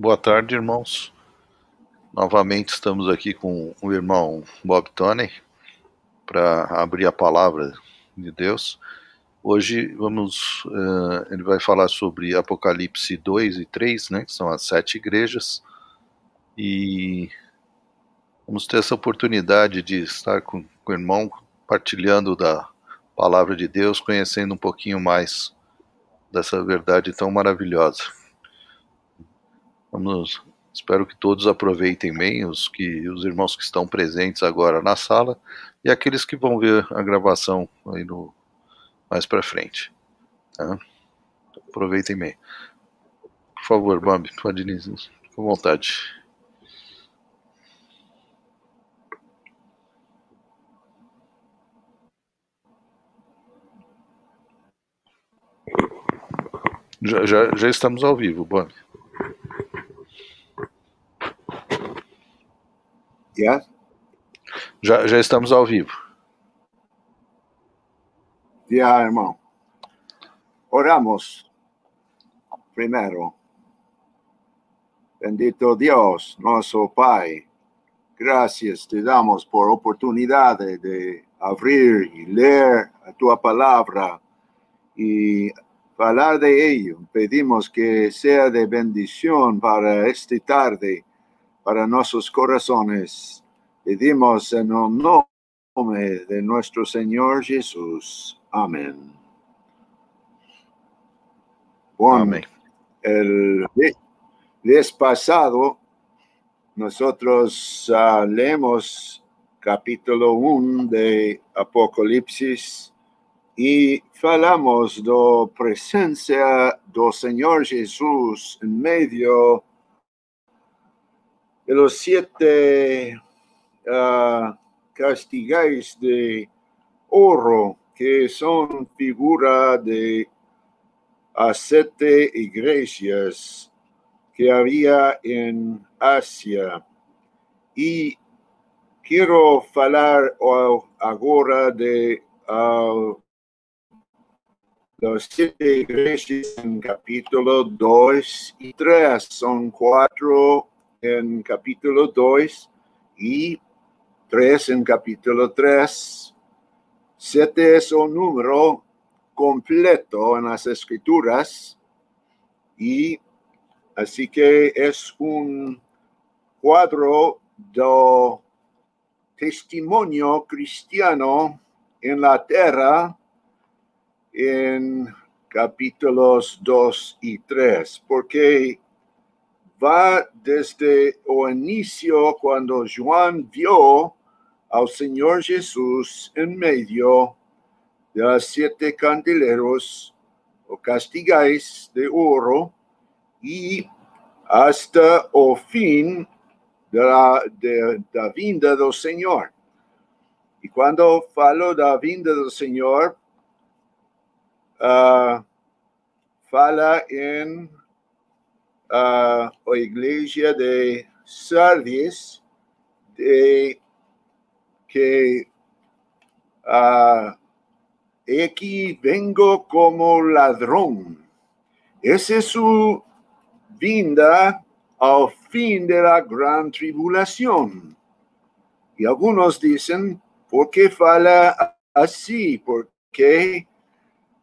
Boa tarde, irmãos. Novamente estamos aqui com o irmão Bob Tony para abrir a palavra de Deus. Hoje ele vai falar sobre Apocalipse 2 e 3, né, que são as 7 igrejas, e vamos ter essa oportunidade de estar com o irmão partilhando da palavra de Deus, conhecendo um pouquinho mais dessa verdade tão maravilhosa. Espero que todos aproveitem bem, os irmãos que estão presentes agora na sala e aqueles que vão ver a gravação aí mais para frente. Tá? Aproveitem bem. Por favor, Bambi, pode ir com vontade. Já estamos ao vivo, Bambi. Yeah? Já estamos ao vivo. Ya, hermano. Oramos primero. Bendito Dios, nuestro Pai. Gracias te damos por oportunidad de abrir y leer tu palabra y hablar de ello. Pedimos que sea de bendición para esta tarde, para nuestros corazones. Pedimos en el nombre de nuestro Señor Jesús. Amén. Bueno, Amén. el mes pasado nosotros leemos capítulo 1 de Apocalipsis y falamos de la presencia del Señor Jesús en medio de los 7 castigais de oro que son figura de 7 iglesias que había en Asia. Y quiero hablar ahora de las 7 iglesias en capítulo 2 y 3. Son 4 en capítulo 2 y 3 en capítulo 3. 7 es un número completo en las escrituras y así que es un cuadro de testimonio cristiano en la tierra en capítulos 2 y 3, porque va desde el inicio cuando Juan vio al Señor Jesús en medio de los 7 candeleros o castigais de oro y hasta el fin de la vinda del Señor. Y cuando falo de la vinda del Señor, fala en la iglesia de Sardis, de que aquí vengo como ladrón. Esa es su vinda al fin de la gran tribulación. Y algunos dicen, ¿por qué fala así? Porque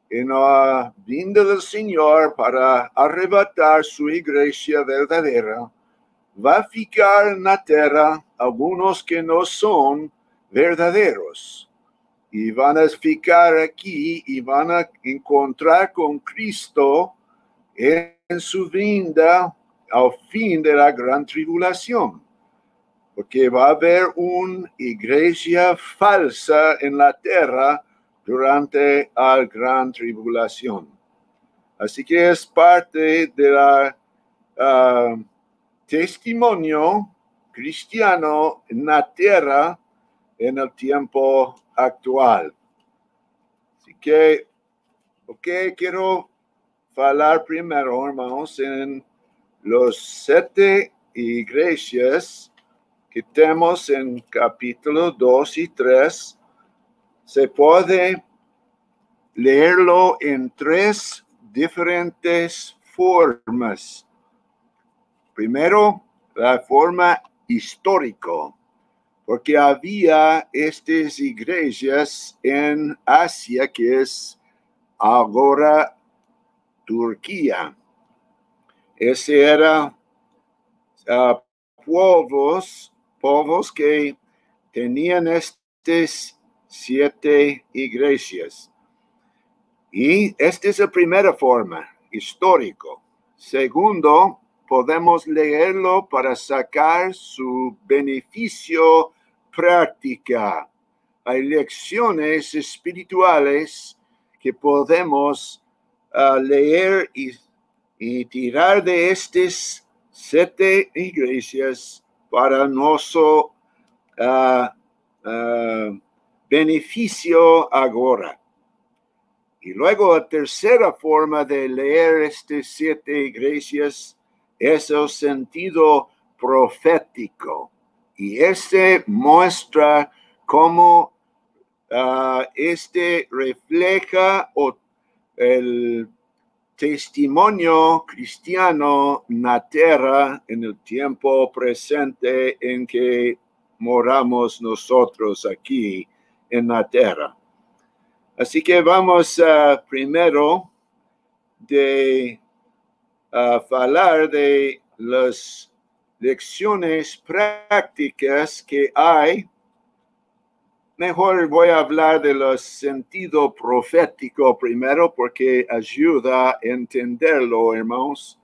en la vinda del Señor para arrebatar su iglesia verdadera, va a ficar en la tierra algunos que no son verdaderos. Y van a ficar aquí y van a encontrar con Cristo en su vinda al fin de la gran tribulación. Porque va a haber una iglesia falsa en la tierra durante la gran tribulación. Así que es parte de la testimonio cristiano en la tierra en el tiempo actual. Así que, quiero hablar primero, hermanos, en los 7 iglesias que tenemos en capítulo 2 y 3. Se puede leerlo en 3 diferentes formas. Primero, la forma histórico, porque había estas iglesias en Asia, que es ahora Turquía. Ese era pueblos que tenían estas 7 iglesias. Y esta es la primera forma, histórico. Segundo, podemos leerlo para sacar su beneficio práctica. Hay lecciones espirituales que podemos leer y tirar de estas 7 iglesias para nuestro beneficio ahora. Y luego la tercera forma de leer estas 7 iglesias es el sentido profético. Y este muestra cómo este refleja el testimonio cristiano en la tierra en el tiempo presente en que moramos nosotros aquí en la tierra. Así que vamos primero de hablar de las lecciones prácticas que hay. Mejor voy a hablar de los sentido profético primero porque ayuda a entenderlo, hermanos.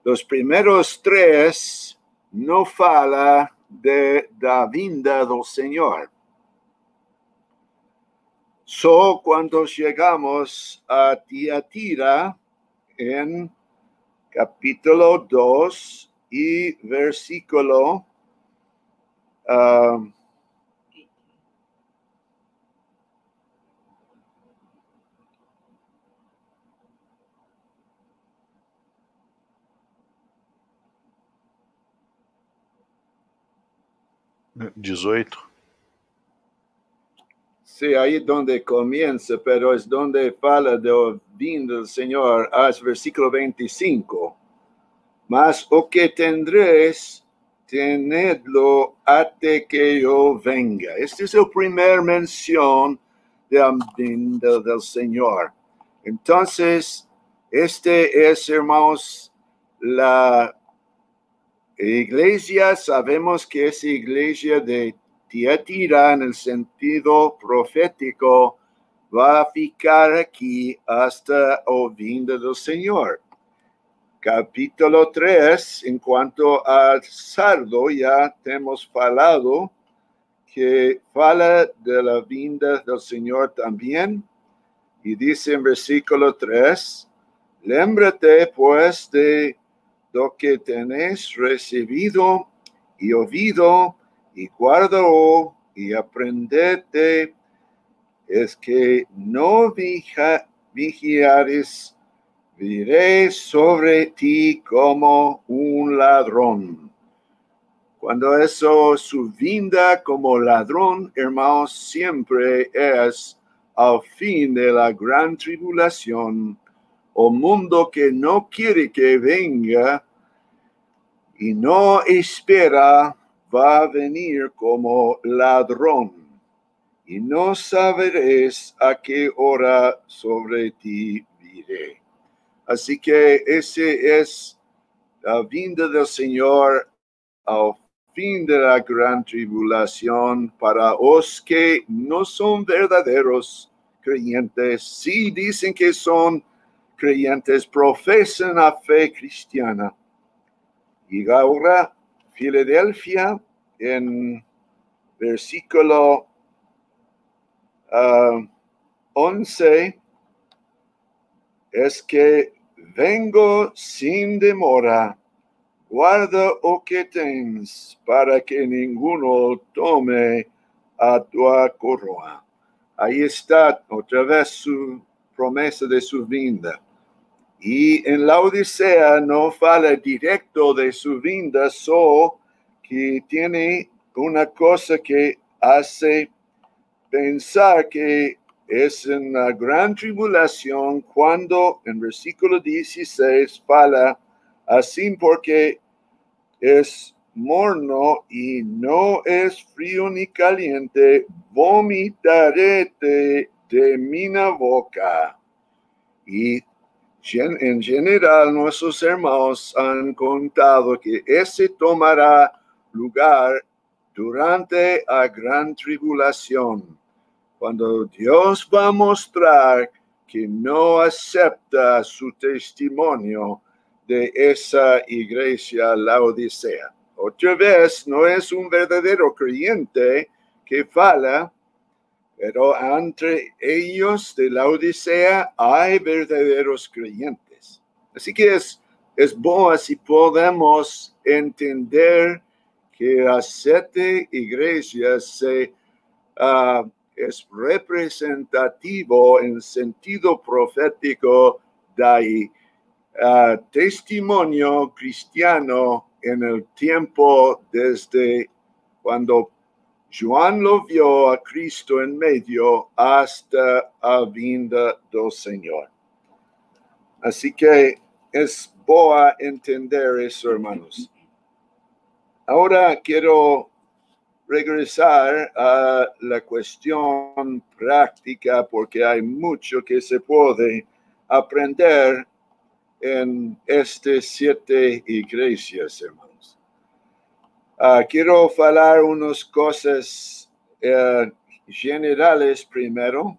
Los primeros 3 no fala de la vinda del Señor. Cuando llegamos a Tiatira en capítulo 2 y versículo 18. Sí, ahí es donde comienza, pero es donde fala del fin del Señor, es versículo 25. Mas o que tendréis, tenedlo hasta que yo venga. Esta es la primera mención del Señor. Entonces, este es, hermanos, la iglesia, sabemos que es iglesia de Tiatira en el sentido profético, va a ficar aquí hasta el vinda del Señor. Capítulo 3, en cuanto al sardo, ya hemos hablado que fala de la vinda del Señor también, y dice en versículo 3, lémbrate pues de lo que tenéis recibido y oído, y guárdalo y aprendete, es que no vigiares, viré sobre ti como un ladrón. Cuando eso su vinda como ladrón, hermanos, siempre es al fin de la gran tribulación, o mundo que no quiere que venga y no espera, va a venir como ladrón, y no saberéis a qué hora sobre ti viré. Así que ese es la vinda del Señor al fin de la gran tribulación para los que no son verdaderos creyentes. Sí dicen que son creyentes, profesan la fe cristiana. Y ahora, Filadelfia, en versículo 11, es que vengo sin demora, guarda lo que tens, para que ninguno tome a tu coroa. Ahí está otra vez su promesa de su vinda. Y en la Odisea no fala directo de su vinda, solo que tiene una cosa que hace pensar que es en la gran tribulación cuando en versículo 16 fala Así porque es morno y no es frío ni caliente, vomitaré de mi boca. Y en general nuestros hermanos han contado que ese tomará lugar durante la gran tribulación, cuando Dios va a mostrar que no acepta su testimonio de esa iglesia Laodicea. Otra vez, no es un verdadero creyente que fala, pero entre ellos de Laodicea hay verdaderos creyentes. Así que es bueno si podemos entender que las 7 iglesias es representativo en sentido profético del testimonio cristiano en el tiempo desde cuando Juan lo vio a Cristo en medio hasta la vinda del Señor. Así que es bueno entender eso, hermanos. Ahora quiero regresar a la cuestión práctica porque hay mucho que se puede aprender en estas 7 iglesias, hermanos. Quiero hablar unas cosas generales primero.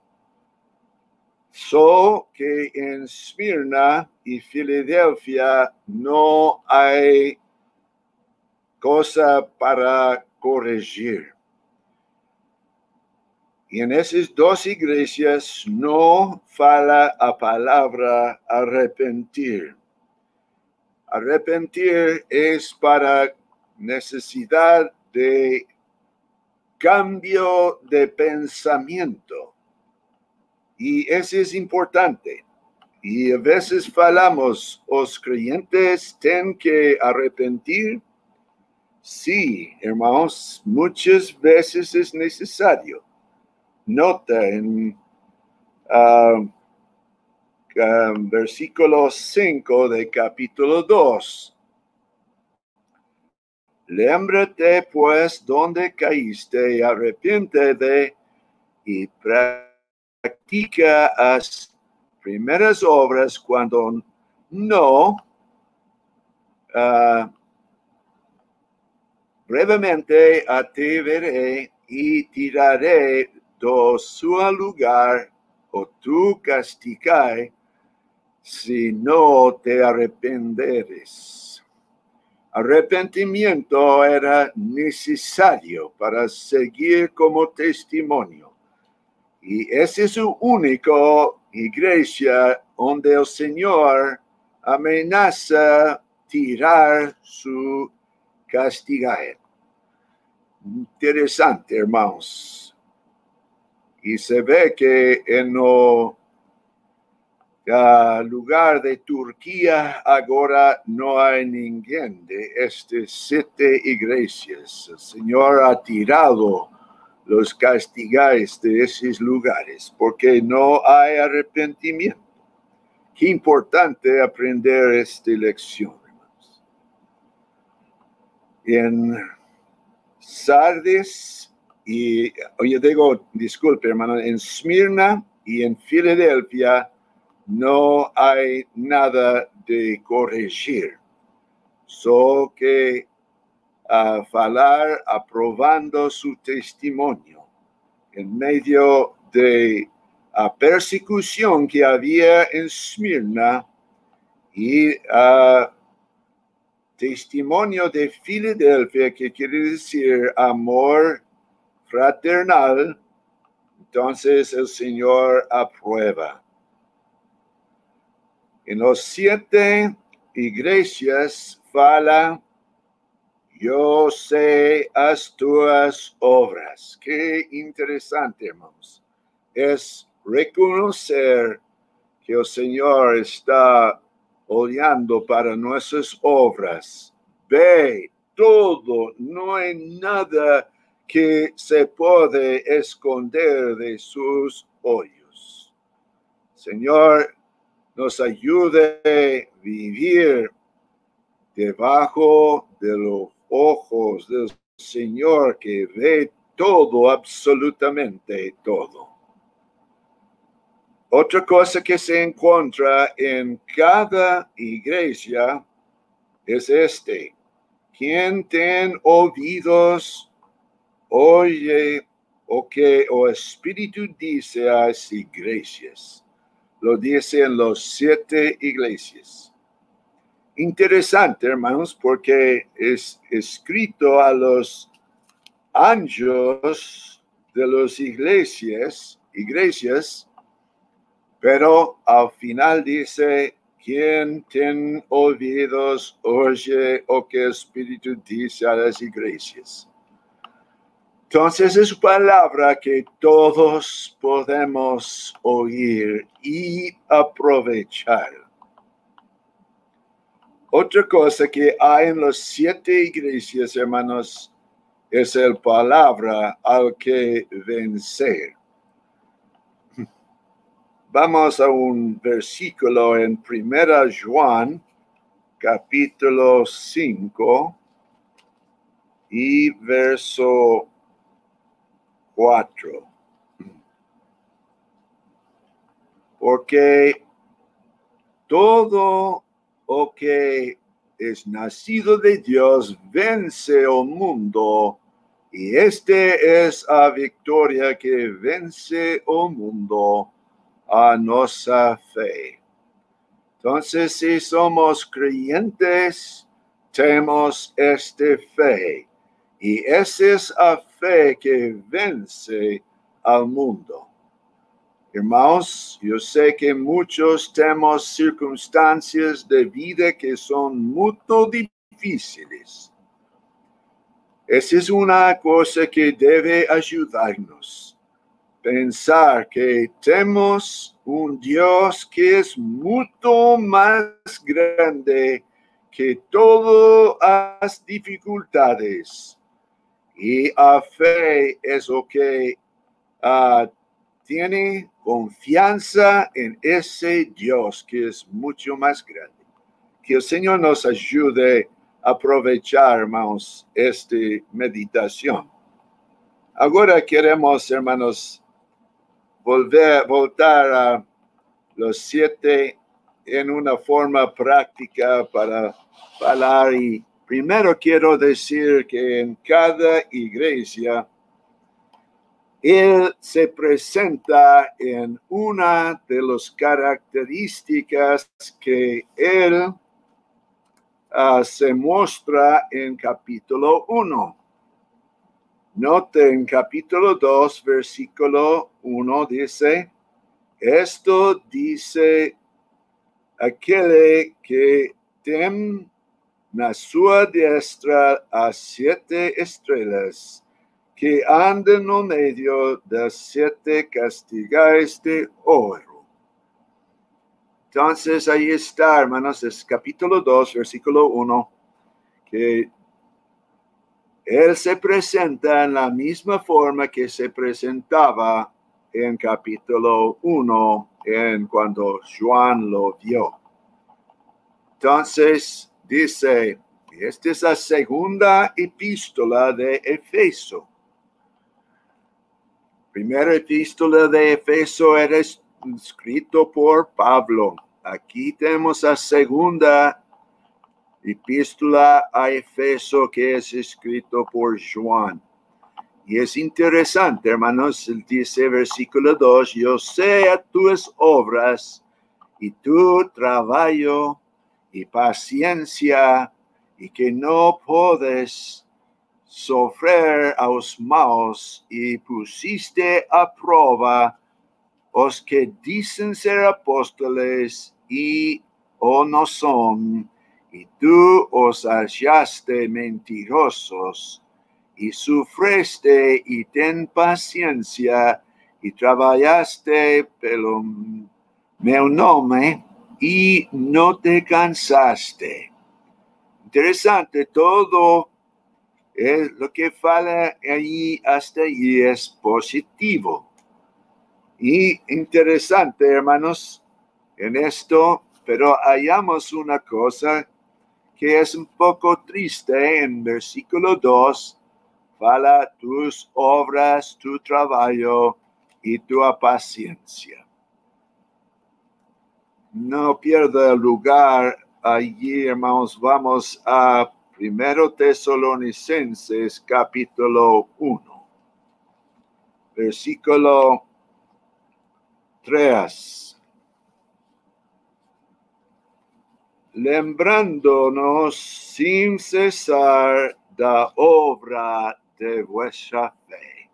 Que en Esmirna y Filadelfia no hay cosa para corregir. Y en esas 2 iglesias no fala a palabra arrepentir. Arrepentir es para necesidad de cambio de pensamiento. Y eso es importante. Y a veces falamos, los creyentes tienen que arrepentir. Sí, hermanos, muchas veces es necesario. Nota en versículo 5 de capítulo 2. Lémbrate pues donde caíste y arrepiéntete y practica las primeras obras cuando no brevemente te veré y tiraré de su lugar o tú castigai si no te arrependeres. Arrepentimiento era necesario para seguir como testimonio. Y ese es su único iglesia donde el Señor amenaza tirar su castigar. Interesante, hermanos. Y se ve que en el lugar de Turquía ahora no hay ninguém de estas 7 iglesias. El Señor ha tirado los castigos de esos lugares porque no hay arrepentimiento. Qué importante aprender esta lección, hermanos. En Sardis y, oye, digo, disculpe, hermano, en Esmirna y en Filadelfia no hay nada de corregir. Que falar aprobando su testimonio en medio de la persecución que había en Esmirna y testimonio de Filadelfia, que quiere decir amor fraternal. Entonces el Señor aprueba. En los 7 iglesias fala, yo sé las tuas obras. Qué interesante, hermanos. Es reconocer que el Señor está oleando para nuestras obras. Ve todo, no hay nada que se puede esconder de sus ojos. Señor, nos ayude a vivir debajo de los ojos del Señor que ve todo, absolutamente todo. Otra cosa que se encuentra en cada iglesia es quien tiene oídos, oye o Espíritu dice a las iglesias. Lo dice en los 7 iglesias. Interesante, hermanos, porque es escrito a los ángeles de las iglesias, pero al final dice, quien tiene oídos, oye o que Espíritu dice a las iglesias. Entonces es palabra que todos podemos oír y aprovechar. Otra cosa que hay en las 7 iglesias, hermanos, es el palabra al que vencer. Vamos a un versículo en 1 Juan, capítulo 5 y verso 4. Porque todo o que es nacido de Dios vence al mundo, y es la victoria que vence al mundo, a nuestra fe. Entonces, si somos creyentes, tenemos esta fe, y esa es la fe que vence al mundo. Hermanos, yo sé que muchos tenemos circunstancias de vida que son muy difíciles. Esa es una cosa que debe ayudarnos. Pensar que tenemos un Dios que es mucho más grande que todas las dificultades. Y la fe es lo que tiene confianza en ese Dios que es mucho más grande. Que el Señor nos ayude a aprovechar, hermanos, esta meditación. Ahora queremos, hermanos, voltar a los 7 en una forma práctica para hablar. Y primero quiero decir que en cada iglesia Él se presenta en una de las características que Él se muestra en capítulo 1. Note en capítulo 2, versículo 1 dice, esto dice aquel que tiene na sua diestra a 7 estrelas, que andan no medio de 7 castigais de oro. Entonces ahí está, hermanos, es capítulo 2, versículo 1, que Él se presenta en la misma forma que se presentaba en capítulo 1, cuando Juan lo vio. Entonces dice, esta es la segunda epístola de Efeso. Primera epístola de Efeso era escrito por Pablo. Aquí tenemos la segunda epístola a Efeso que es escrito por Juan. Y es interesante, hermanos, dice versículo 2, yo sé a tus obras y tu trabajo y paciencia, y que no puedes sofrer a los malos, y pusiste a prueba os que dicen ser apóstoles y o no son, y tú os hallaste mentirosos, y sufriste y ten paciencia, y trabajaste pelo meu nome, y no te cansaste. Interesante, todo lo que fala allí hasta allí es positivo. Y interesante, hermanos, en esto, pero hallamos una cosa que es un poco triste en versículo 2, fala tus obras, tu trabajo y tu paciencia. No pierda lugar allí, hermanos. Vamos a 1 Tesalonicenses capítulo 1, versículo 3. Lembrándonos sin cesar da obra de vuestra fe,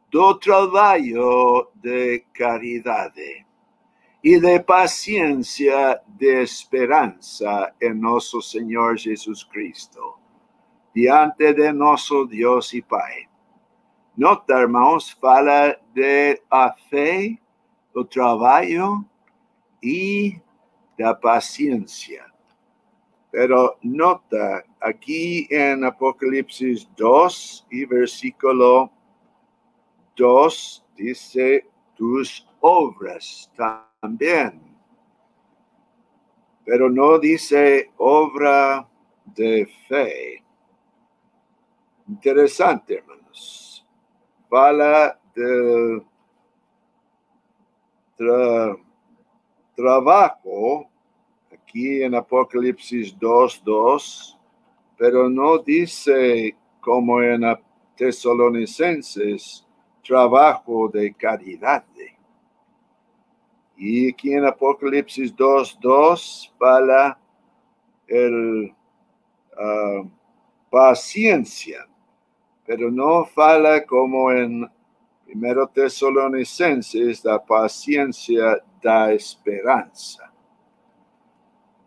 do trabajo de caridade y de paciencia de esperanza en nuestro Señor Jesucristo, diante de nuestro Dios y Pai. Nota, hermanos, fala de a fe, o trabajo y la paciencia. Pero nota, aquí en Apocalipsis 2 y versículo 2 dice tus obras también. Pero no dice obra de fe. Interesante, hermanos. Fala del trabajo aquí en Apocalipsis 2:2, pero no dice como en Tesalonicenses, trabajo de caridad. Y aquí en Apocalipsis 2:2 fala el paciencia, pero no fala como en 1 Tesalonicenses, la paciencia da esperanza.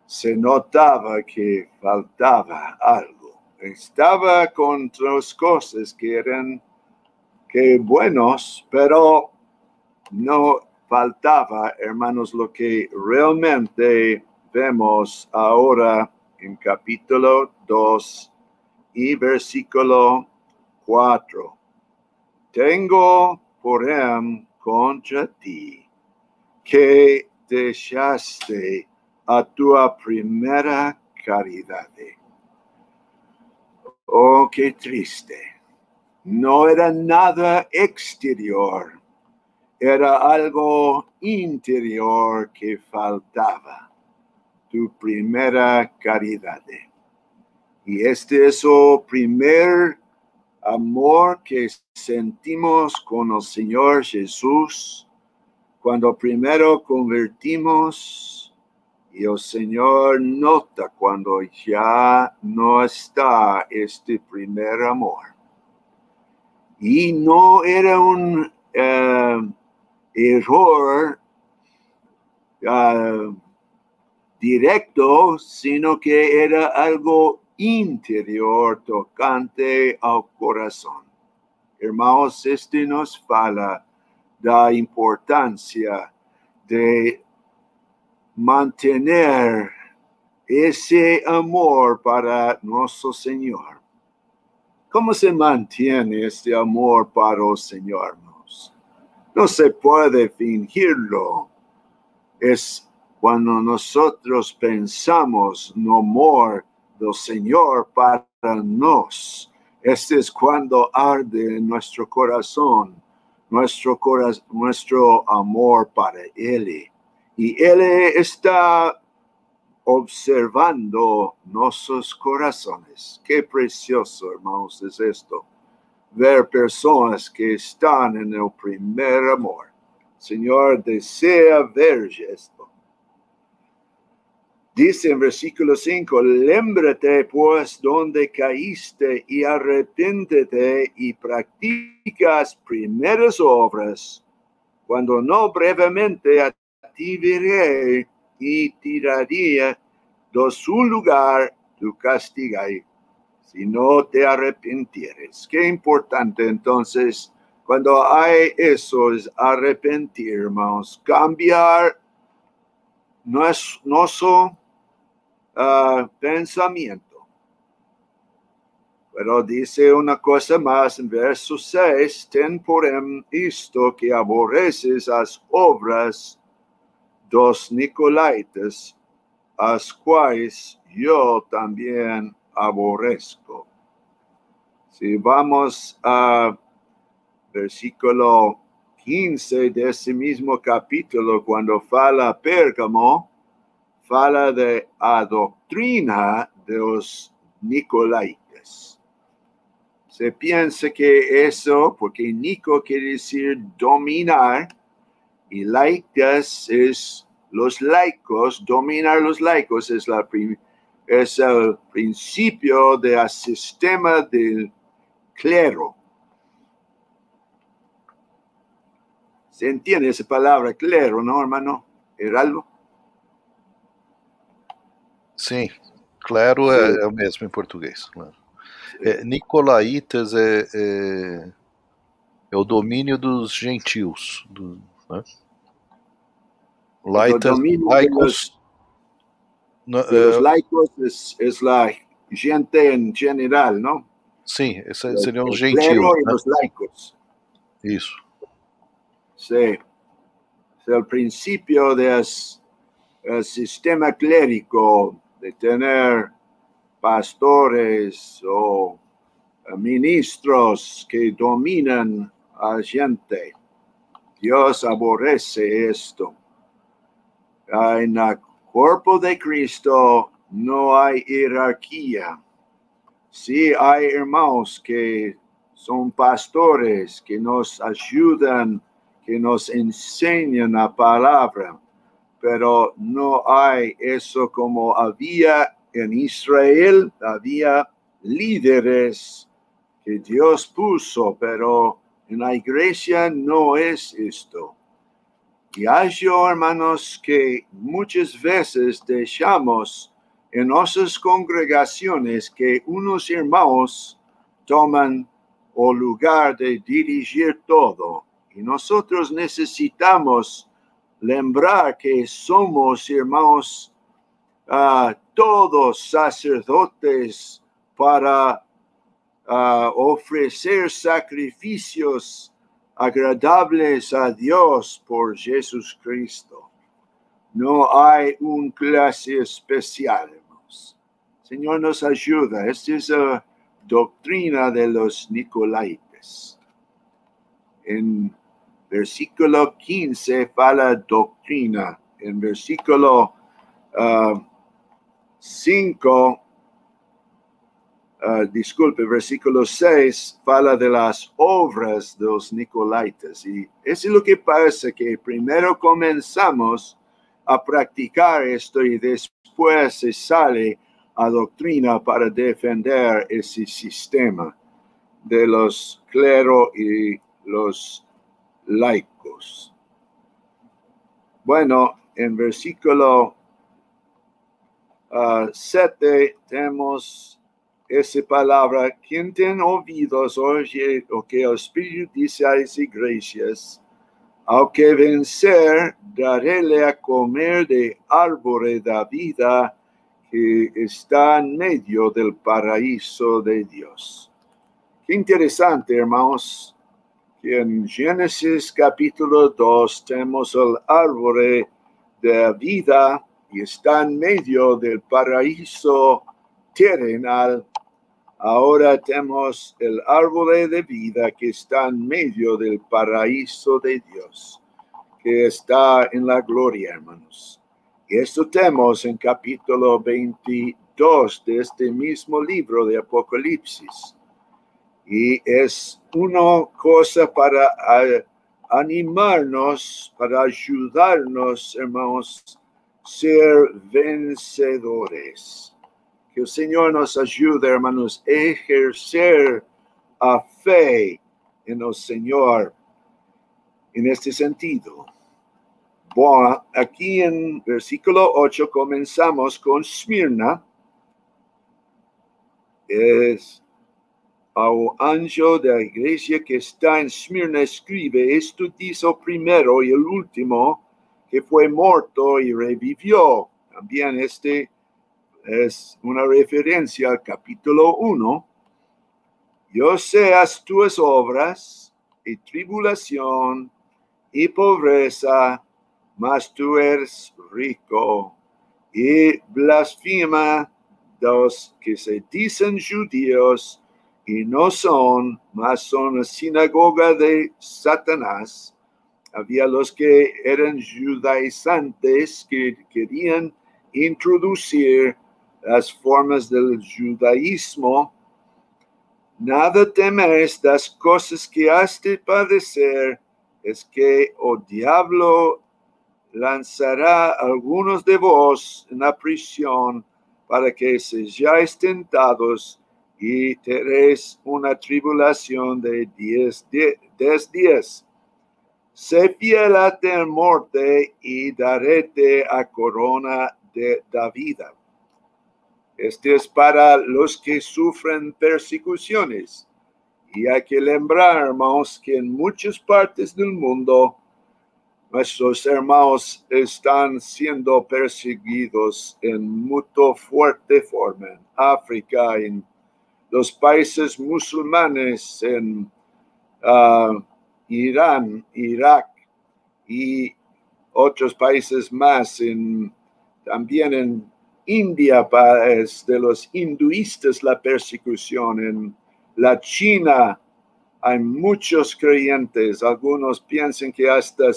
Se notaba que faltaba algo. Estaba con otras cosas que eran buenos, pero no faltaba, hermanos, lo que realmente vemos ahora en capítulo 2 y versículo 4. Tengo por contra ti que dejaste a tu primera caridad. Oh, qué triste. No era nada exterior, era algo interior que faltaba, tu primera caridad. Y este es el primer amor que sentimos con el Señor Jesús cuando primero convertimos, y el Señor nota cuando ya no está este primer amor. Y no era un error directo, sino que era algo interior tocante al corazón. Hermanos, nos fala la importancia de mantener ese amor para nuestro Señor. ¿Cómo se mantiene este amor para el Señor? No se puede fingirlo. Es cuando nosotros pensamos no amor del Señor para nos. Este es cuando arde en nuestro corazón, nuestro amor para Él. Y Él está observando nuestros corazones. Qué precioso, hermanos, es esto. Ver personas que están en el primer amor. Señor desea ver esto. Dice en versículo 5, lémbrate pues donde caíste y arrepéntete y practicas primeras obras, cuando no brevemente a ti veré y tiraría de su lugar tu castigai, si no te arrepentieres. Qué importante entonces, cuando hay eso, es arrepentir, hermanos, cambiar nuestro pensamiento. Pero dice una cosa más en verso 6, ten por esto que aborreces las obras dos Nicolaitas as cuales yo también aborrezco. Si vamos a versículo 15 de ese mismo capítulo, cuando fala Pérgamo, fala de la doctrina de los Nicolaitas. Se piensa que eso, porque Nico quiere decir dominar, y laitas es los laicos, dominar los laicos es el principio del sistema del clero. ¿Se entiende esa palabra clero, no, hermano Heraldo? Sim, clero é o mesmo em português. Claro. Nicolaitas é o domínio dos gentios. Né? Laitas, laicos. Los laicos es la gente en general, ¿no? Sim, esses seriam os el gentios. Clero y né? los laicos. Isso. Sí. Es el principio del sistema clérico de tener pastores o ministros que dominan a gente. Dios aborrece esto. En el cuerpo de Cristo no hay jerarquía. Sí hay hermanos que son pastores, que nos ayudan, que nos enseñan la palabra, pero no hay eso como había en Israel. Había líderes que Dios puso, pero en la iglesia no es esto. Y hay hermanos que muchas veces dejamos en nuestras congregaciones que unos hermanos toman el lugar de dirigir todo. Y nosotros necesitamos lembrar que somos hermanos todos sacerdotes para ofrecer sacrificios agradables a Dios por Jesucristo. No hay una clase especial, hermanos. Señor nos ayuda. Esta es la doctrina de los Nicolaitas. En versículo 15 fala doctrina. En versículo 5, versículo 6 fala de las obras de los Nicolaitas. Y eso es lo que pasa, que primero comenzamos a practicar esto y después se sale a doctrina para defender ese sistema de los cleros y los laicos. Bueno, en versículo 7 tenemos esa palabra: quien tiene oídos oye lo que el Espíritu dice a las iglesias. Al que vencer, daréle a comer de árbol de la vida que está en medio del paraíso de Dios. Qué interesante, hermanos, que en Génesis capítulo 2 tenemos el árbol de la vida y está en medio del paraíso terrenal. Ahora tenemos el árbol de vida que está en medio del paraíso de Dios, que está en la gloria, hermanos. Y esto tenemos en capítulo 22 de este mismo libro de Apocalipsis. Y es una cosa para animarnos, para ayudarnos, hermanos, ser vencedores. Que el Señor nos ayude, hermanos, a ejercer a fe en el Señor en este sentido. Bueno, aquí en versículo 8 comenzamos con Esmirna. Es al ángel de la iglesia que está en Esmirna escribe: esto hizo primero y el último, que fue muerto y revivió. También este es una referencia al capítulo 1. Yo sé tus obras y tribulación y pobreza, mas tú eres rico. y blasfema los que se dicen judíos y no son, mas son la sinagoga de Satanás. Había los que eran judaizantes que querían introducir las formas del judaísmo. Nada temes las cosas que has de padecer, es que, diablo, lanzará a algunos de vos en la prisión para que seáis tentados y tenéis una tribulación de 10 días. Sé fiel hasta la muerte y daréte a corona de David. Este es para los que sufren persecuciones. Y hay que lembrar, hermanos, que en muchas partes del mundo nuestros hermanos están siendo perseguidos en muy fuerte forma. En África, en los países musulmanes, en Irán, Irak y otros países más, también en India, es de los hinduistas la persecución, en la China hay muchos creyentes, algunos piensan que hasta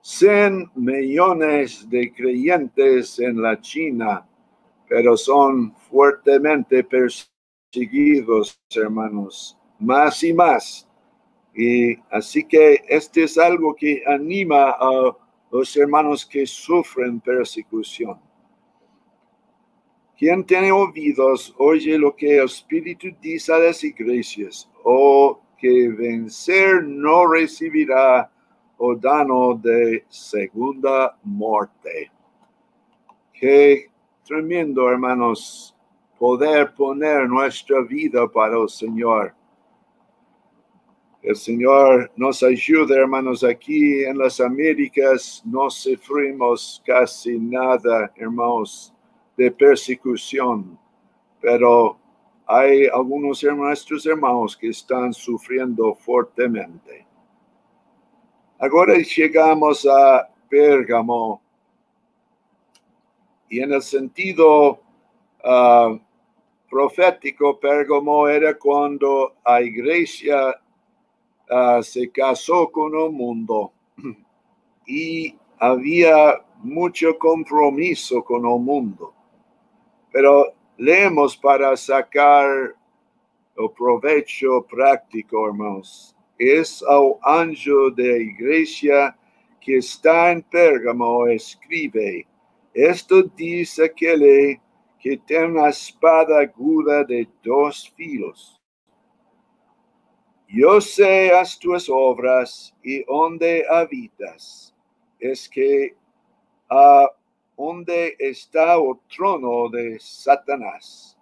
100 millones de creyentes en la China, pero son fuertemente perseguidos, hermanos, más y más. Y así que este es algo que anima a los hermanos que sufren persecución. Quien tiene oídos, oye lo que el Espíritu dice a las iglesias, o que vencer no recibirá o dano de segunda muerte. Qué tremendo, hermanos, poder poner nuestra vida para el Señor. El Señor nos ayude, hermanos, aquí en las Américas no sufrimos casi nada, hermanos, de persecución, pero hay algunos de nuestros hermanos que están sufriendo fuertemente. Ahora llegamos a Pérgamo, y en el sentido profético, Pérgamo era cuando la iglesia se casó con el mundo y había mucho compromiso con el mundo. Pero leemos para sacar el provecho práctico, hermanos. Es al ángel de la iglesia que está en Pérgamo, escribe: esto dice aquel que tiene una espada aguda de 2 filos. Yo sé tus obras y dónde habitas, es que donde está el trono de Satanás.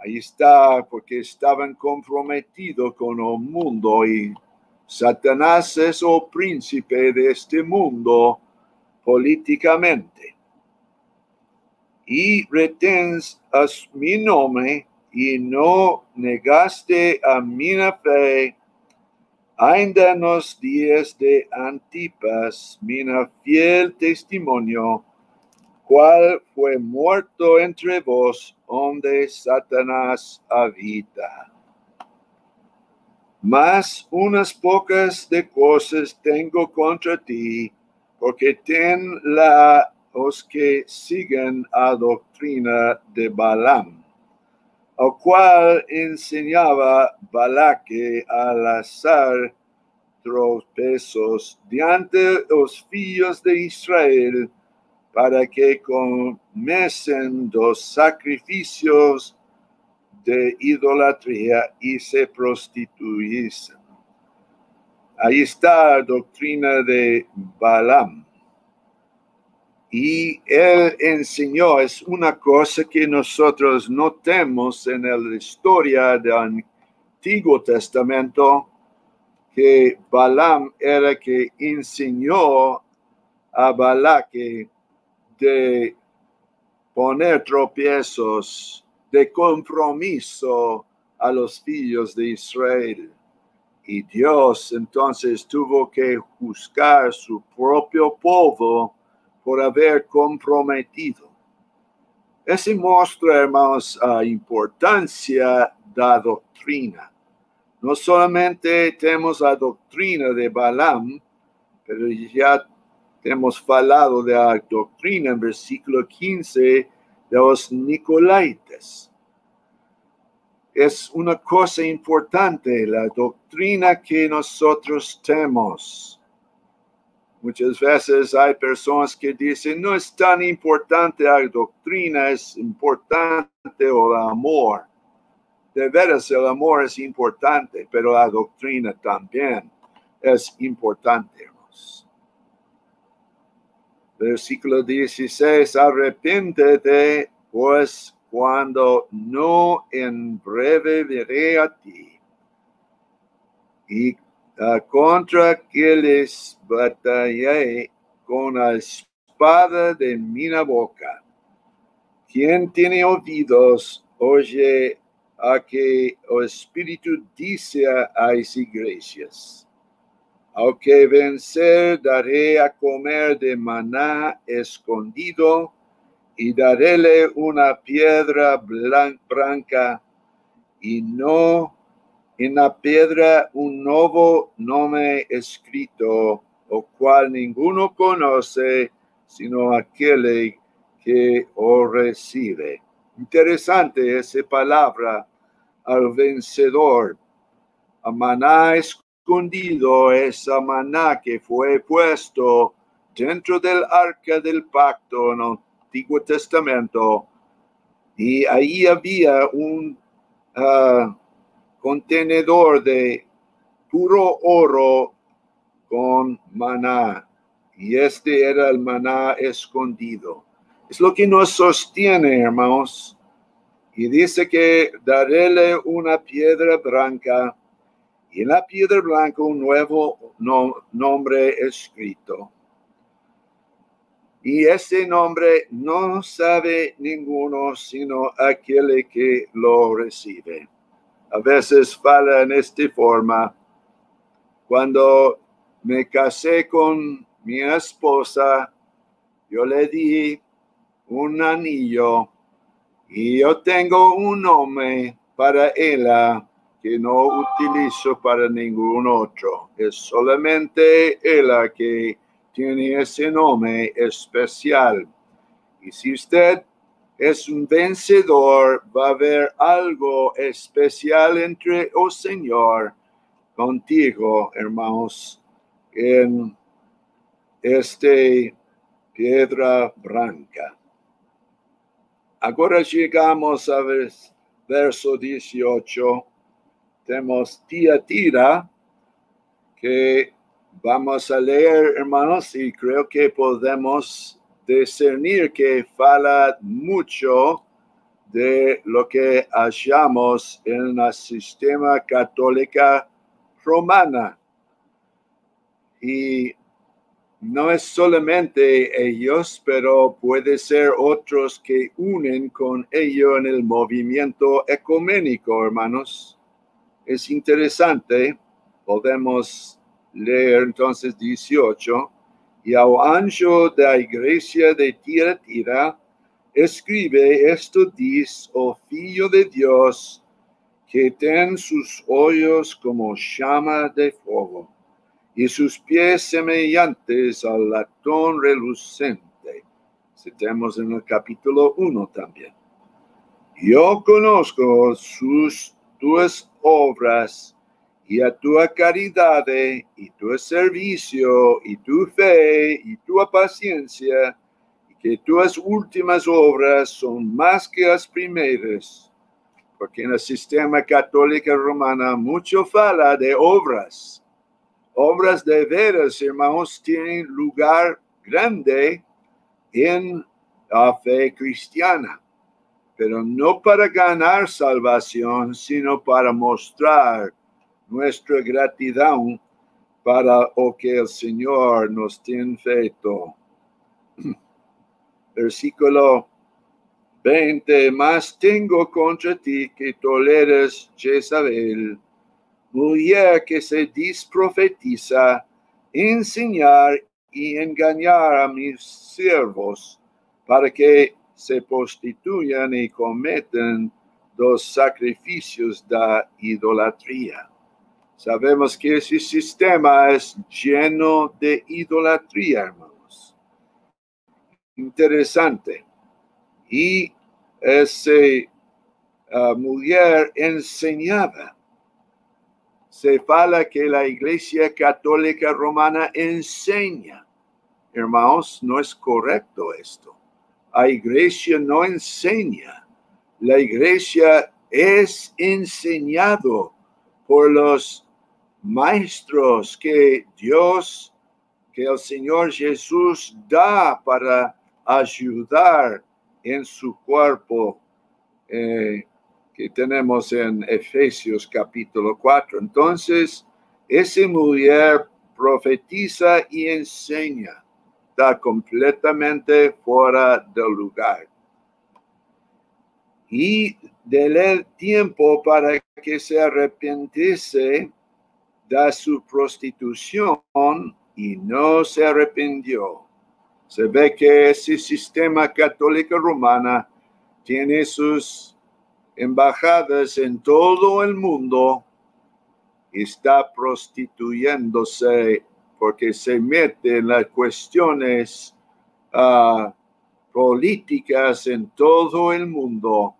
Ahí está, porque estaban comprometidos con el mundo y Satanás es el príncipe de este mundo políticamente. Y retens a mi nombre y no negaste a mi fe, ainda en los días de Antipas, mi fiel testimonio, cual fue muerto entre vos, donde Satanás habita. Mas unas pocas de cosas tengo contra ti, porque los que siguen a doctrina de Balaam, al cual enseñaba Balaque al azar tropezos diante los hijos de Israel, para que comesen los sacrificios de idolatría y se prostituyesen. Ahí está la doctrina de Balaam. Y él enseñó, es una cosa que nosotros notemos en la historia del Antiguo Testamento, que Balaam era que enseñó a Balaque de poner tropiezos, de compromiso a los hijos de Israel. Y Dios entonces tuvo que juzgar su propio pueblo, por haber comprometido. Eso muestra, hermanos, importancia de la doctrina. No solamente tenemos la doctrina de Balaam, pero ya hemos hablado de la doctrina en versículo 15 de los Nicolaitas. Es una cosa importante la doctrina que nosotros tenemos. Muchas veces hay personas que dicen, no es tan importante la doctrina, es importante el amor. De veras, el amor es importante, pero la doctrina también es importante, hermanos. Versículo 16, arrepiéntete, pues cuando no en breve veré a ti. Y contra aquellos batallé con la espada de mi boca. Quien tiene oídos, oye a que el Espíritu dice a las iglesias. Aunque vencer, daré a comer de maná escondido, y daréle una piedra blanca, y no en la piedra un nuevo nombre escrito, o cual ninguno conoce, sino aquel que o recibe. Interesante esa palabra, al vencedor. A maná escondido, esa maná que fue puesto dentro del arca del pacto en el Antiguo Testamento, y ahí había un contenedor de puro oro con maná, y este era el maná escondido. Es lo que nos sostiene, hermanos, y dice que daréle una piedra blanca, y en la piedra blanca un nuevo nombre escrito. Y ese nombre no sabe ninguno, sino aquel que lo recibe. A veces fala en esta forma. Cuando me casé con mi esposa, yo le di un anillo y yo tengo un nombre para ella que no utilizo para ningún otro. Es solamente ella que tiene ese nombre especial. Y si usted es un vencedor, va a haber algo especial entre el Señor contigo, hermanos, en esta piedra blanca. Ahora llegamos a verso 18. Tenemos Tiatira, que vamos a leer, hermanos, y creo que podemos discernir que fala mucho de lo que hallamos en el sistema católica romana. Y no es solamente ellos, pero puede ser otros que unen con ellos en el movimiento ecuménico, hermanos. Es interesante. Podemos leer entonces 18. Y al ancho de la iglesia de Tiatira escribe esto: dice, oh Hijo de Dios, que ten sus ojos como llama de fuego, y sus pies semejantes al latón reluciente. Citemos en el capítulo 1 también. Yo conozco tus obras, y a tu caridad, y tu servicio, y tu fe, y tu paciencia, y que tus últimas obras son más que las primeras. Porque en el sistema católico romano mucho fala de obras. Obras de veras, hermanos, tienen lugar grande en la fe cristiana, pero no para ganar salvación, sino para mostrar nuestra gratitud para lo que el Señor nos tiene feito. Versículo 20. Mas tengo contra ti que toleres Jezabel, mujer que se disprofetiza, enseñar y engañar a mis siervos para que se prostituyan y cometen los sacrificios de idolatría. Sabemos que ese sistema es lleno de idolatría, hermanos. Interesante. Y esa mujer enseñaba. Se fala que la Iglesia Católica Romana enseña. Hermanos, no es correcto esto. La Iglesia no enseña. La Iglesia es enseñado por los maestros que Dios, que el Señor Jesús da para ayudar en su cuerpo, que tenemos en Efesios capítulo 4. Entonces, esa mujer profetiza y enseña. Está completamente fuera del lugar. Y del tiempo para que se arrepintiese de su prostitución y no se arrepintió. Se ve que ese sistema católico romano tiene sus embajadas en todo el mundo, está prostituyéndose porque se mete en las cuestiones políticas en todo el mundo.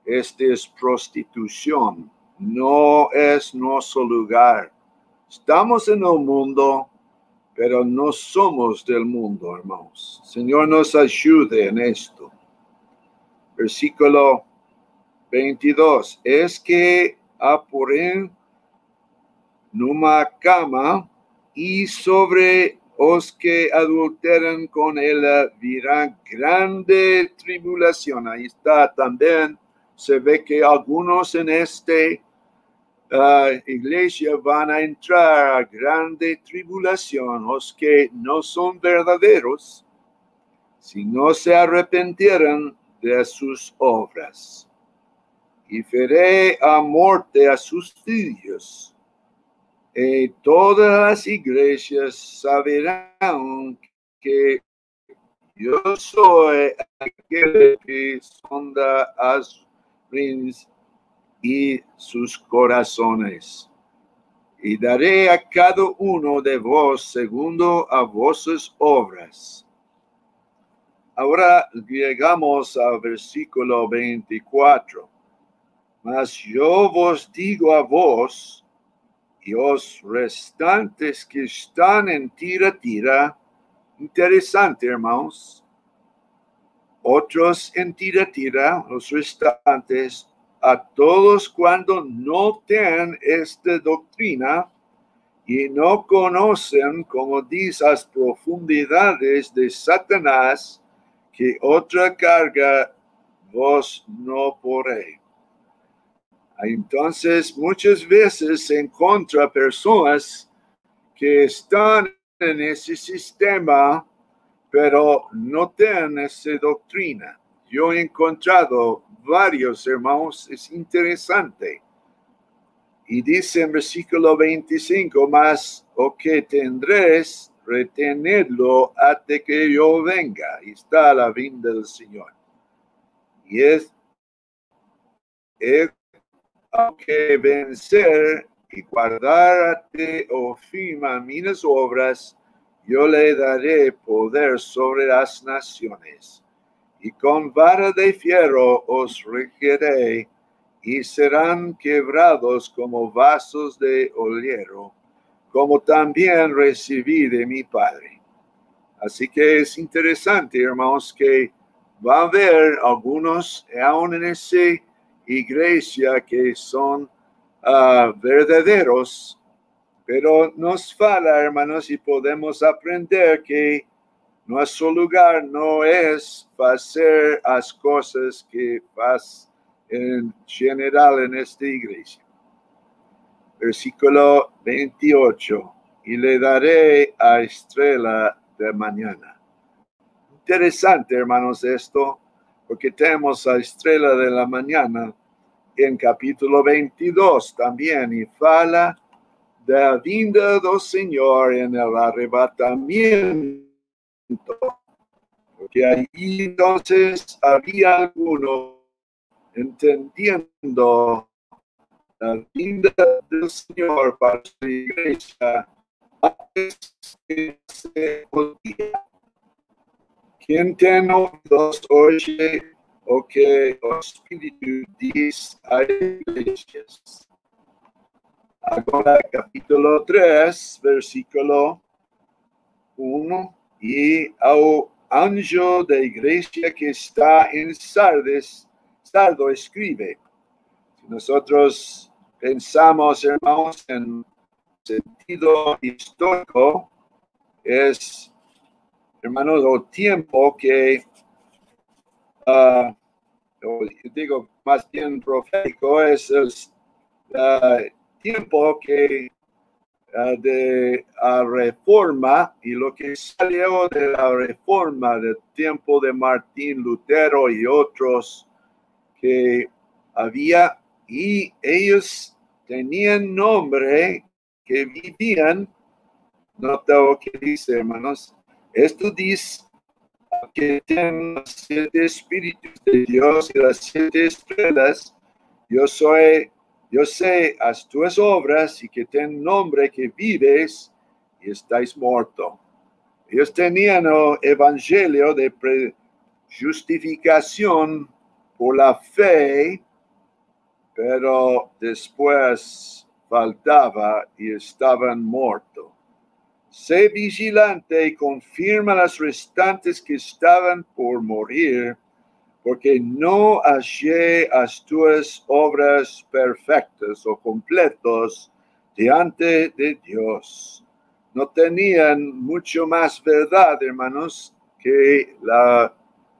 Esta es prostitución, no es nuestro lugar. Estamos en el mundo, pero no somos del mundo, hermanos. Señor nos ayude en esto. Versículo 22. Es que apuren numa cama y sobre os que adulteran con él virá grande tribulación. Ahí está también. Se ve que algunos en esta iglesia van a entrar a grande tribulación, los que no son verdaderos, si no se arrepintieran de sus obras. Y feré a muerte a sus hijos. Y todas las iglesias saberán que yo soy aquel que sonda las rins y sus corazones. Y daré a cada uno de vos segundo a vuestras obras. Ahora llegamos al versículo 24. Mas yo vos digo a vos y los restantes que están en Tiatira, interesante, hermanos, otros en Tiatira, los restantes, a todos cuando no tienen esta doctrina y no conocen, como dice, las profundidades de Satanás, que otra carga vos no poré. Entonces, muchas veces se encuentra personas que están en ese sistema, pero no tienen esa doctrina. Yo he encontrado varios, hermanos, es interesante. Y dice en versículo 25, mas o que tendréis, retenedlo hasta que yo venga. Y está la vinda del Señor. Y es aunque vencer y guardarte, oh firma mis obras, yo le daré poder sobre las naciones. Y con vara de fierro os regiré, y serán quebrados como vasos de oliero, como también recibí de mi Padre. Así que es interesante, hermanos, que va a haber algunos, aún en ese iglesia, que son verdaderos, pero nos falta, hermanos, y podemos aprender que nuestro lugar no es hacer las cosas que pasa en general en esta iglesia. Versículo 28. Y le daré a estrella de mañana. Interesante, hermanos, esto, porque tenemos a estrella de la mañana en capítulo 22 también, y fala da vinda do Señor en el arrebatamiento. Porque ahí entonces había algunos entendiendo la vinda del Señor para su iglesia antes que se podía. Quien tiene oídos oye o que el Espíritu dice a iglesias. Ahora capítulo 3, versículo 1. Y al anjo de iglesia que está en Sardo escribe. Si nosotros pensamos, hermanos, en sentido histórico, es, hermanos, el tiempo que, digo más bien profético, es el tiempo que de la reforma y lo que salió de la reforma del tiempo de Martín Lutero y otros que había, y ellos tenían nombre que vivían. Nota lo que dice, hermanos. Esto dice que tienen los 7 espíritus de Dios y las 7 estrellas. Yo sé as tuas obras y que ten nombre que vives y estáis muerto. Ellos tenían el evangelio de justificación por la fe, pero después faltaba y estaban muertos. Sé vigilante y confirma las restantes que estaban por morir, porque no hallé as tuas obras perfectas o completos delante de Dios. No tenían mucho más verdad, hermanos, que la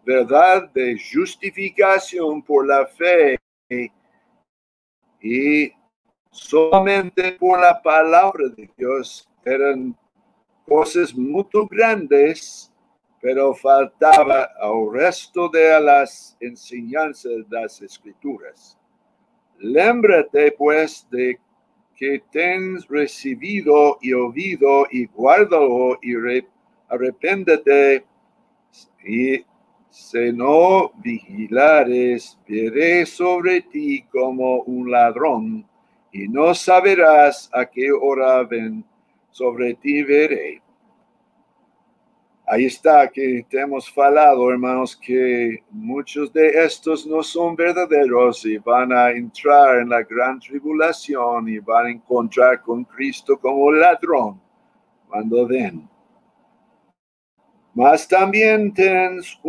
verdad de justificación por la fe y solamente por la palabra de Dios. Eran cosas muy grandes, pero faltaba al resto de las enseñanzas de las Escrituras. Lémbrate, pues, de que tens recibido y oído, y guárdalo, y arrepéntete, y si no vigilares, veré sobre ti como un ladrón, y no saberás a qué hora ven sobre ti veré. Ahí está que te hemos falado, hermanos, que muchos de estos no son verdaderos y van a entrar en la gran tribulación y van a encontrar con Cristo como ladrón cuando ven. Mas también tens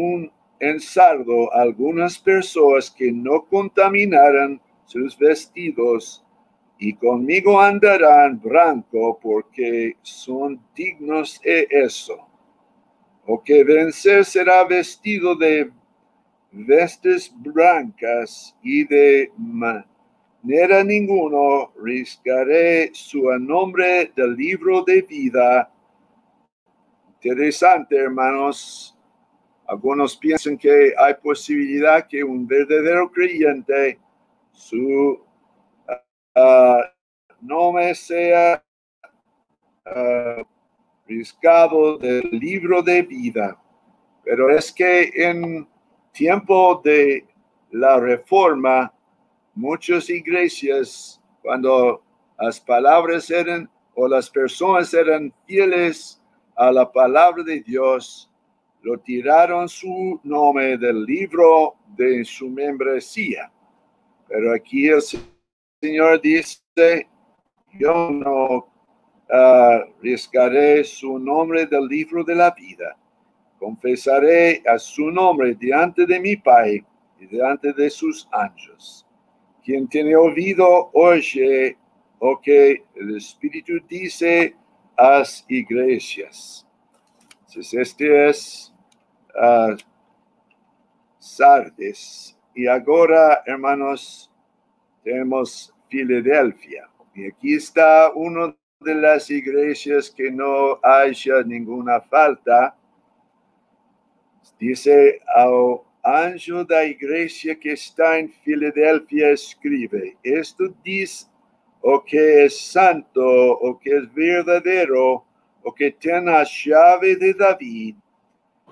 en Sardo algunas personas que no contaminaran sus vestidos y conmigo andarán blanco porque son dignos de eso. O que vencer será vestido de vestes blancas y de manera ninguno riscaré su nombre del libro de vida. Interesante, hermanos. Algunos piensan que hay posibilidad que un verdadero creyente, su nombre sea riscado del libro de vida. Pero es que en tiempo de la reforma, muchas iglesias, cuando las palabras eran o las personas eran fieles a la palabra de Dios, lo tiraron su nombre del libro de su membresía. Pero aquí el Señor dice, yo no riscaré su nombre del libro de la vida. Confesaré a su nombre delante de mi Padre y delante de sus ángeles. Quien tiene oído, oye lo que el Espíritu dice a las iglesias. Entonces, este es Sardes. Y ahora, hermanos, tenemos Filadelfia. Y aquí está una de las iglesias que no haya ninguna falta. Dice, al anjo de la iglesia que está en Filadelfia escribe, esto dice o que es santo, o que es verdadero, o que tiene la llave de David,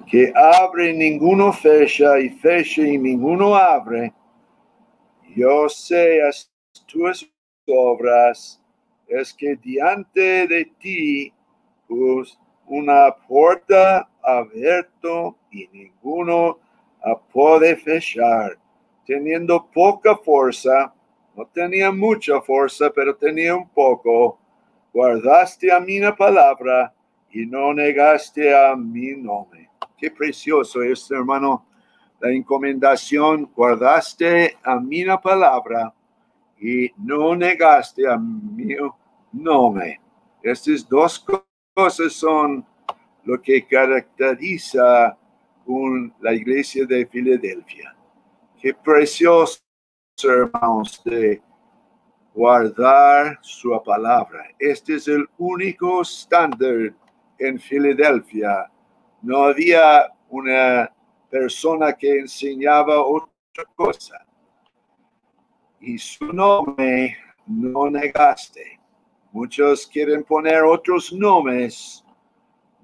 que abre y ninguno fecha, y fecha y ninguno abre. Yo sé tus obras, es que diante de ti pues, una puerta abierta y ninguno la puede fechar. Teniendo poca fuerza, no tenía mucha fuerza, pero tenía un poco, guardaste a mi palabra y no negaste a mi nombre. Qué precioso es, hermano, la encomendación, guardaste a mi palabra y no negaste a mi nombre. Estas dos cosas son lo que caracteriza la iglesia de Filadelfia. Qué precioso, hermanos, de guardar su palabra. Este es el único estándar en Filadelfia. No había una persona que enseñaba otra cosa. Y su nombre no negaste. Muchos quieren poner otros nombres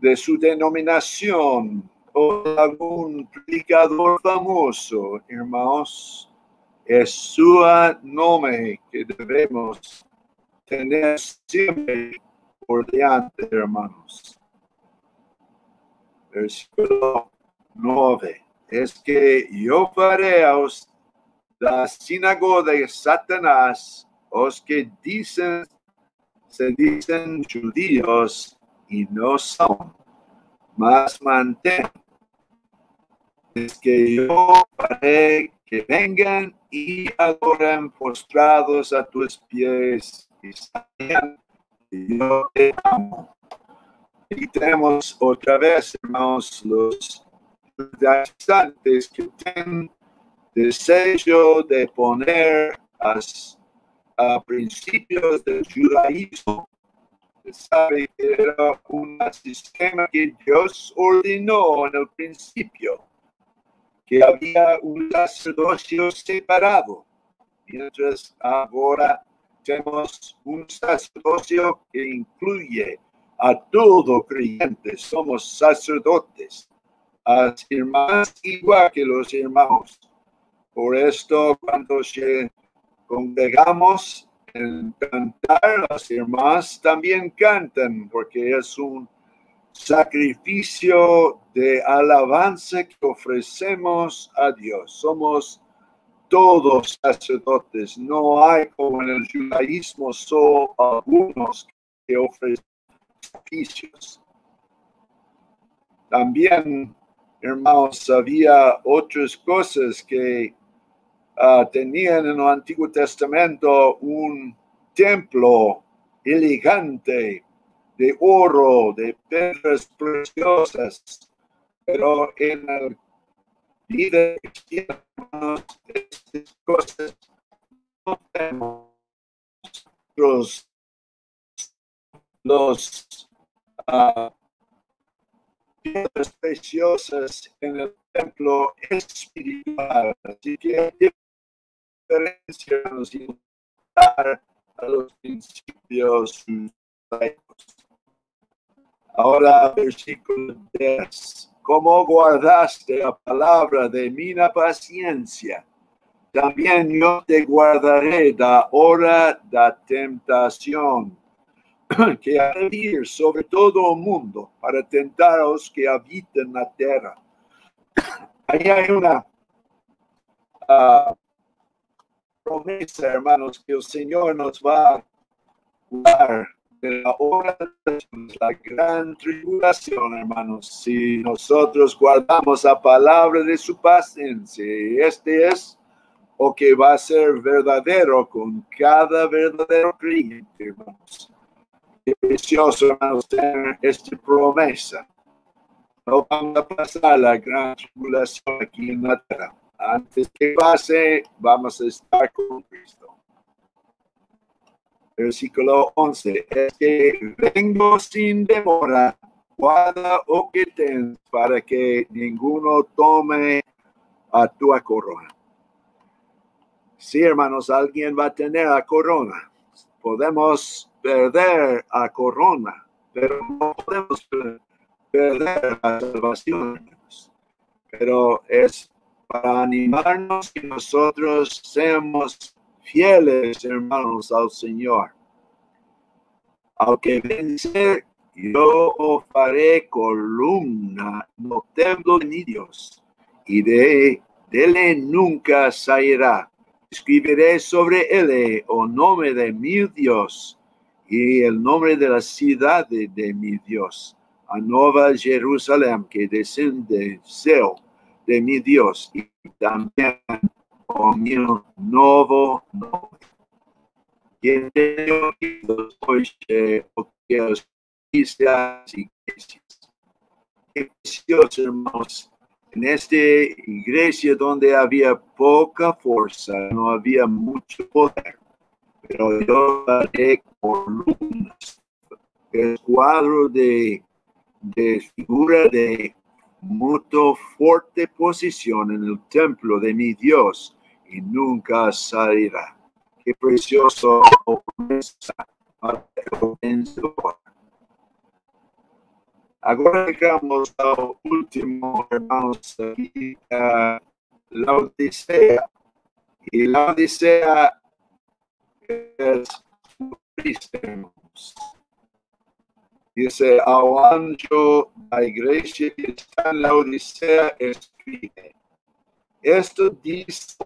de su denominación o algún predicador famoso, hermanos. Es su nombre que debemos tener siempre por delante, hermanos. Versículo 9. Es que yo faré a la sinagoga de Satanás, los que se dicen judíos y no son, mas mantén. Es que yo haré que vengan y adoren postrados a tus pies y saben que yo te amo. Y tenemos otra vez, hermanos, los judaizantes que tienen deseo de poner a principios del judaísmo. Se sabe que era un sistema que Dios ordenó en el principio, que había un sacerdocio separado, mientras ahora tenemos un sacerdocio que incluye a todo creyente. Somos sacerdotes, las hermanas igual que los hermanos. Por esto, cuando congregamos en cantar, las hermanas también cantan, porque es un sacrificio de alabanza que ofrecemos a Dios. Somos todos sacerdotes. No hay, como en el judaísmo, solo algunos que ofrecen sacrificios. También, hermanos, había otras cosas que tenían en el Antiguo Testamento un templo elegante de oro, de piedras preciosas, pero en el vida cristiana estas cosas no tenemos los piedras preciosas en el templo espiritual. Así que hay diferencias a los principios judaicos. Ahora, versículo 10. Como guardaste la palabra de mi paciencia, también yo te guardaré la hora de tentación, que ha de venir sobre todo el mundo para tentar a los que habitan la tierra. Ahí hay una promesa, hermanos, que el Señor nos va a guardar de la hora de la gran tribulación, hermanos, si nosotros guardamos la palabra de su paciencia. Este es o que va a ser verdadero con cada verdadero creyente, hermanos. Qué precioso, hermanos, tener esta promesa. No vamos a pasar la gran tribulación aquí en la tierra. Antes que pase, vamos a estar con Cristo. Versículo 11. Es que vengo sin demora, guarda o que ten, para que ninguno tome a tu corona. Sí, hermanos, alguien va a tener la corona. podemos perder a corona, pero no podemos perder la salvación. Pero es para animarnos que nosotros seamos fieles, hermanos, al Señor. Aunque vencer, yo os faré columna, no templo de mi Dios, y de él nunca sairá. Escribiré sobre él el nombre de mi Dios y el nombre de la ciudad de mi Dios, a Nueva Jerusalén, que desciende de mi Dios, y también mi nuevo nombre. Quien tenga oídos, oye lo que os dice a las iglesias. Qué precioso, hermanos. En esta iglesia donde había poca fuerza, no había mucho poder, pero yo haré columnas, el cuadro de figura de muy fuerte posición en el templo de mi Dios, y nunca salirá. Qué precioso promesa para el vencedor. Agora llegamos al último, hermanos, aquí, la Odisea. Y la Odisea es triste, hermanos. Dice, ao anjo da igreja que está en la Odisea, escribe: esto dice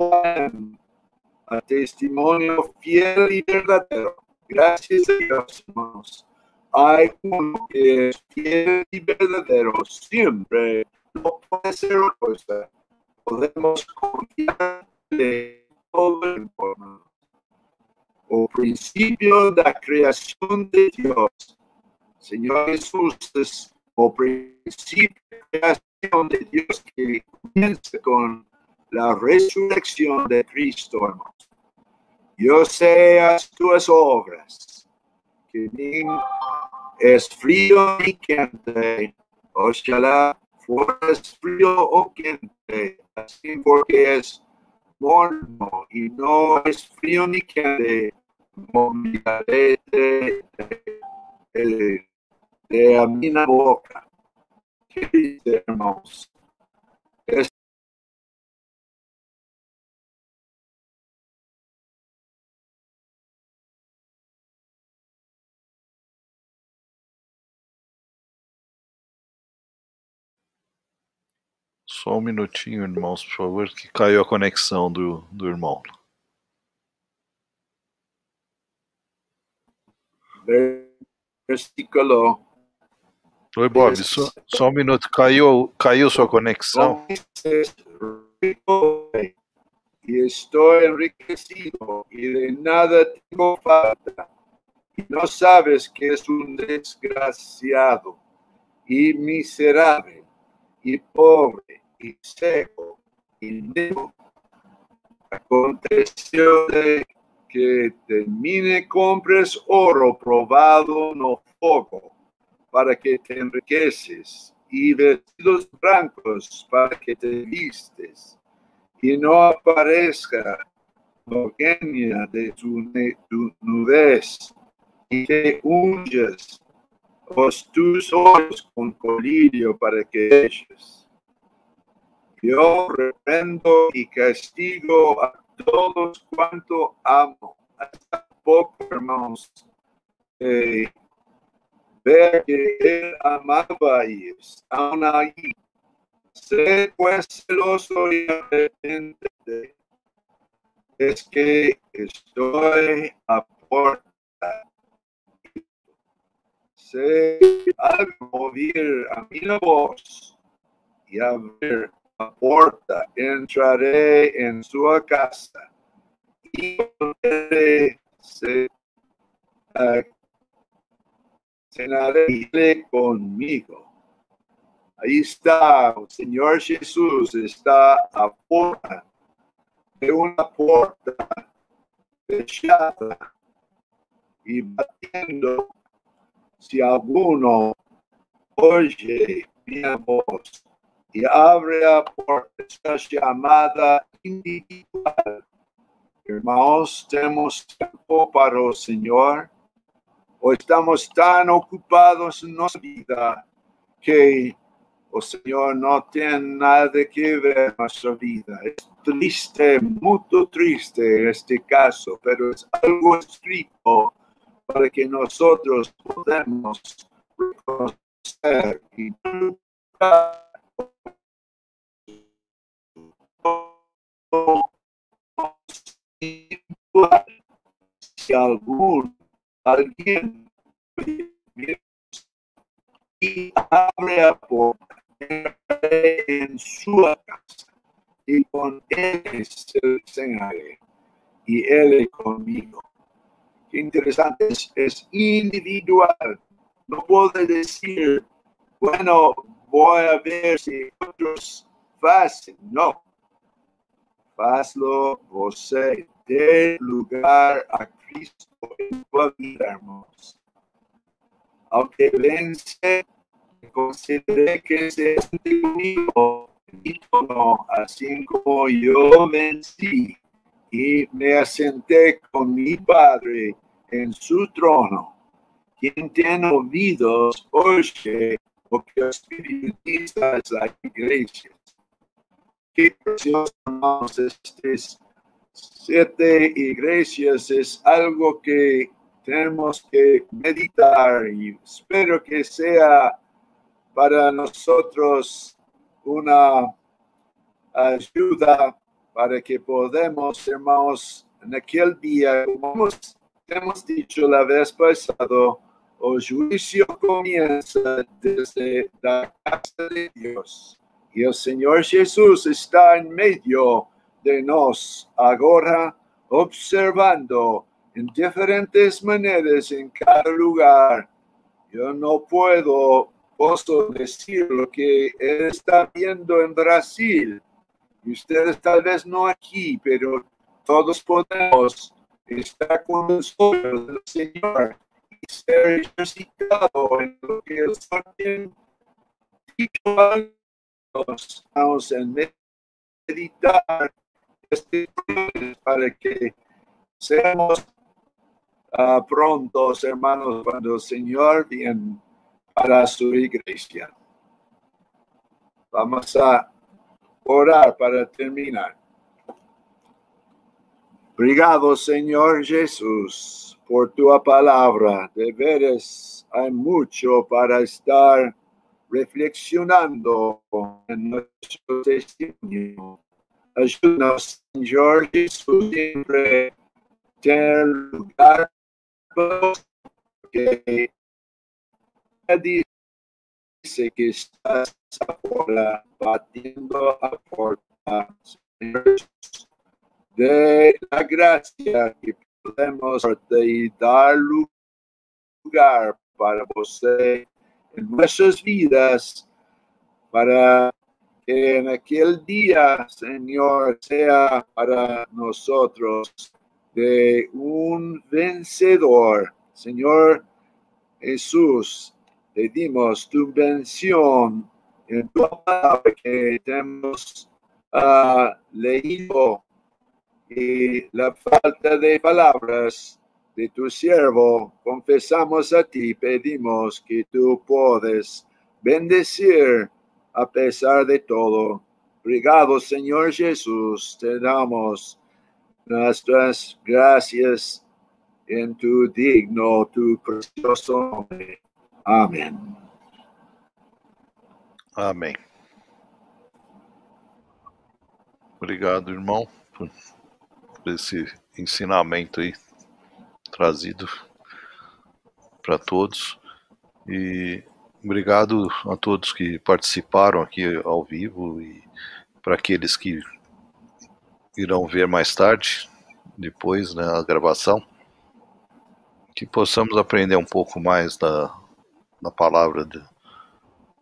a testimonio fiel y verdadero. Gracias a Dios, hermanos. Hay uno que es fiel y verdadero siempre. No puede ser otra cosa. Podemos confiar de todo el mundo. O principio de la creación de Dios. Señor Jesús es o principio de la creación de Dios, que comienza con la resurrección de Cristo, hermanos. Yo sé tus obras, que ni es frío ni quente. Ojalá fueras frío o quente, así porque es morno y no es frío ni quente. Vomitaré de a mi boca. ¿Qué dice, hermanos? Só um minutinho, irmãos, por favor, que caiu a conexão do irmão. Versículo. Oi, Bob, só um minuto. Caiu sua conexão? Y estoy enriquecido y de nada tengo falta. Y no sabes que es un desgraciado y miserable y pobre y seco y negro. Aconteció de que termine compres oro probado no fuego, para que te enriqueces, y vestidos blancos para que te vistes, y no aparezca la de tu nudez, y te unges tus ojos con colirio para que eches. Yo reprendo y castigo a todos cuanto amo. Hasta poco, hermanos, ver que él amaba y aún ahí. Sé pues celoso y arrepentete. Es que estoy a puerta. Sé al oír a mi voz y abrir la puerta, entraré en su casa y cenaré conmigo. Ahí está, el Señor Jesús está afuera de una puerta fechada y batiendo. Si alguno oye mi voz y abre la puerta, esta llamada individual. Hermanos, tenemos tiempo tiempo para el Señor, o estamos tan ocupados en nuestra vida que el Señor no tiene nada que ver en nuestra vida. Es triste, muy triste este caso, pero es algo escrito para que nosotros podamos reconocer y si alguien y abre la puerta en su casa y con él se cenaré y él conmigo. Qué interesante, es individual. No puedo decir, bueno, voy a ver si otros hacen. No. Hazlo você, dé lugar a Cristo en tu vida, hermanos. Aunque vence, consideré que se conmigo, no, así como yo vencí y me asenté con mi Padre en su trono. Quien tiene oídos, oye lo que el Espíritu dice a la iglesia. Qué precioso, hermanos, estas 7 iglesias es algo que tenemos que meditar y espero que sea para nosotros una ayuda para que podamos, hermanos, en aquel día, como hemos dicho la vez pasada, el juicio comienza desde la casa de Dios. Y el Señor Jesús está en medio de nos ahora, observando en diferentes maneras en cada lugar. Yo no puedo decir lo que él está viendo en Brasil. Y ustedes tal vez no aquí, pero todos podemos estar con nosotros, el Señor, y ser ejercitado en lo que el Señor dicho. Vamos a meditar para que seamos prontos, hermanos, cuando el Señor viene para su iglesia. Vamos a orar para terminar. Obrigado, Señor Jesús, por tu palabra. De veras, hay mucho para estar reflexionando en nuestro testimonio. Ayúdanos, Señor Jesús, siempre tener lugar que dice que estás ahora batiendo a puerta, Señor, de la gracia que podemos dar lugar para você en nuestras vidas, para que en aquel día, Señor, sea para nosotros de un vencedor. Señor Jesús, pedimos tu bendición en tu palabra que hemos leído y la falta de palabras de tu siervo, confesamos a ti, pedimos que tú puedes bendecir a pesar de todo. Obrigado, Señor Jesús, te damos nuestras gracias en tu digno, tu precioso nombre. Amén. Amém. Obrigado, irmão, por esse ensinamento aí trazido para todos. E obrigado a todos que participaram aqui ao vivo e para aqueles que irão ver mais tarde, depois, né, a gravação, que possamos aprender um pouco mais da palavra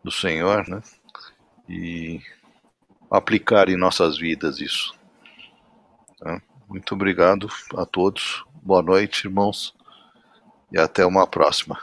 do Senhor, né, e aplicar em nossas vidas isso. Tá? Muito obrigado a todos, boa noite, irmãos, e até uma próxima.